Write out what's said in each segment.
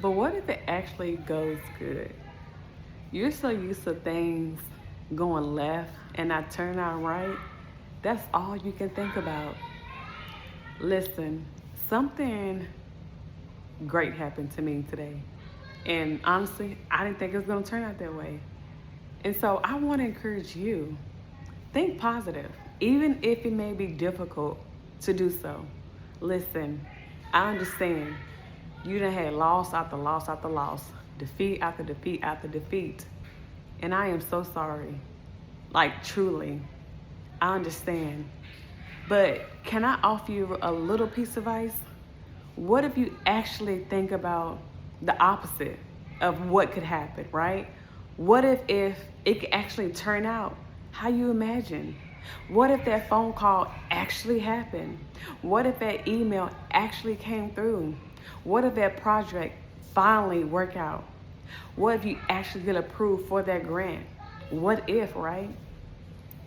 But what if it actually goes good? You're so used to things going left and not turn out right. That's all you can think about. Listen, something great happened to me today. And honestly, I didn't think it was going to turn out that way. And so I want to encourage you, think positive, even if it may be difficult to do so. Listen, I understand you done had loss after loss after loss, defeat after defeat after defeat. And I am so sorry. Like, truly, I understand. But can I offer you a little piece of advice? What if you actually think about the opposite of what could happen, right? What if it could actually turn out how you imagine? What if that phone call actually happened? What if that email actually came through? What if that project finally worked out? What if you actually get approved for that grant? What if, right?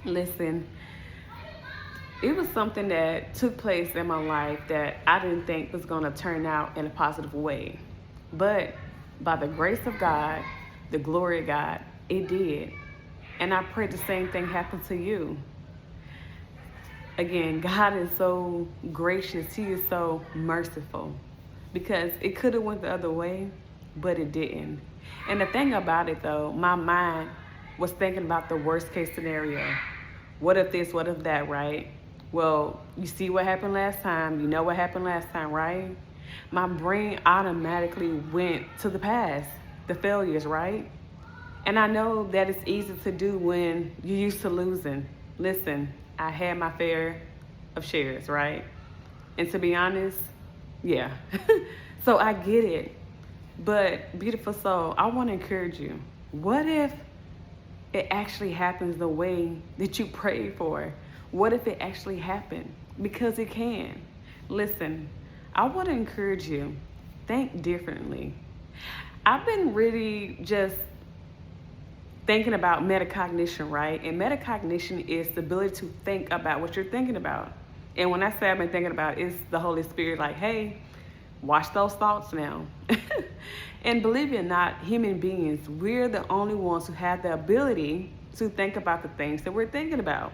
Listen, it was something that took place in my life that I didn't think was going to turn out in a positive way. But by the grace of God, the glory of God, it did. And I pray the same thing happen to you. Again, God is so gracious. He is so merciful. Because it could have went the other way, but it didn't. And the thing about it, though, my mind was thinking about the worst case scenario. What if this, what if that, right? Well, you see what happened last time. You know what happened last time, right? My brain automatically went to the past, the failures, right? And I know that it's easy to do when you're used to losing. Listen, I had my fair of shares, right? And to be honest, yeah. So I get it. But beautiful soul, I want to encourage you. What if it actually happens the way that you prayed for? What if it actually happened? Because it can. Listen, I want to encourage you. Think differently. I've been really just thinking about metacognition, right? And metacognition is the ability to think about what you're thinking about. And when I say I've been thinking about it, it's the Holy Spirit like, hey, watch those thoughts now. And believe it or not, human beings, we're the only ones who have the ability to think about the things that we're thinking about.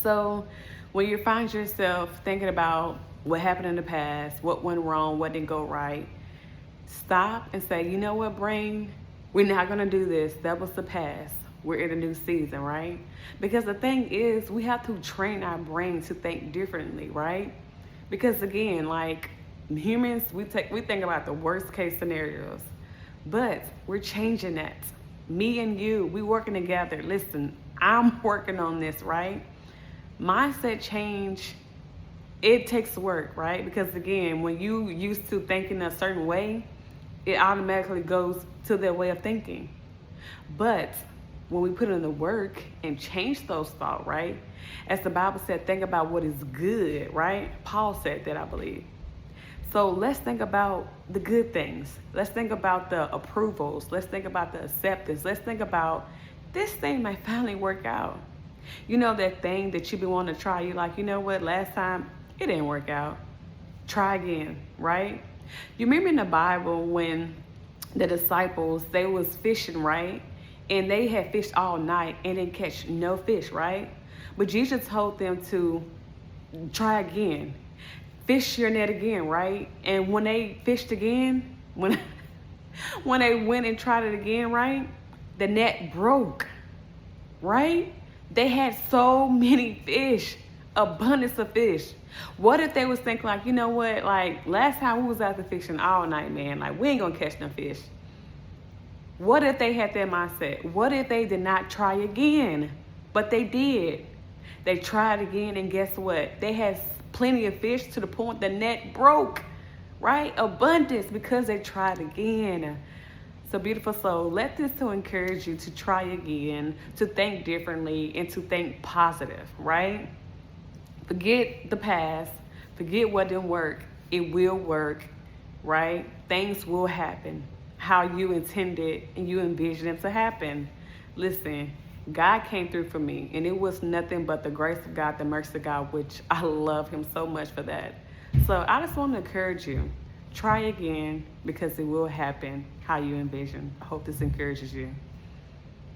So when you find yourself thinking about what happened in the past, what went wrong, what didn't go right, stop and say, you know what, brain? We're not going to do this. That was the past. We're in a new season, right? Because the thing is, we have to train our brain to think differently, right? Because again, like humans, we think about the worst case scenarios, but we're changing that. Me and you, we working together. Listen, I'm working on this, right? Mindset change, it takes work, right? Because again, when you used to thinking a certain way, it automatically goes to their way of thinking. But when we put in the work and change those thoughts, right? As the Bible said, think about what is good, right? Paul said that, I believe. So let's think about the good things. Let's think about the approvals. Let's think about the acceptance. Let's think about this thing might finally work out. You know that thing that you've been wanting to try. You're like, you know what? Last time it didn't work out. Try again, right? You remember in the Bible when the disciples, they was fishing, right? And they had fished all night and didn't catch no fish, right? But Jesus told them to try again. Fish your net again, right? And when they fished again, when they went and tried it again, right? The net broke, right? They had so many fish, abundance of fish. What if they was thinking like, you know what? Like last time we was out there fishing all night, man. Like we ain't gonna catch no fish. What if they had that mindset? What if they did not try again? But they did. They tried again, and guess what? They had plenty of fish to the point the net broke, right? Abundance because they tried again. So beautiful soul, let this to encourage you to try again, to think differently, and to think positive, right? Forget the past. Forget what didn't work. It will work, right? Things will happen how you intended and you envisioned them to happen. Listen, God came through for me, and it was nothing but the grace of God, the mercy of God, which I love him so much for that. So I just want to encourage you Try again because it will happen how you envision. I hope this encourages you.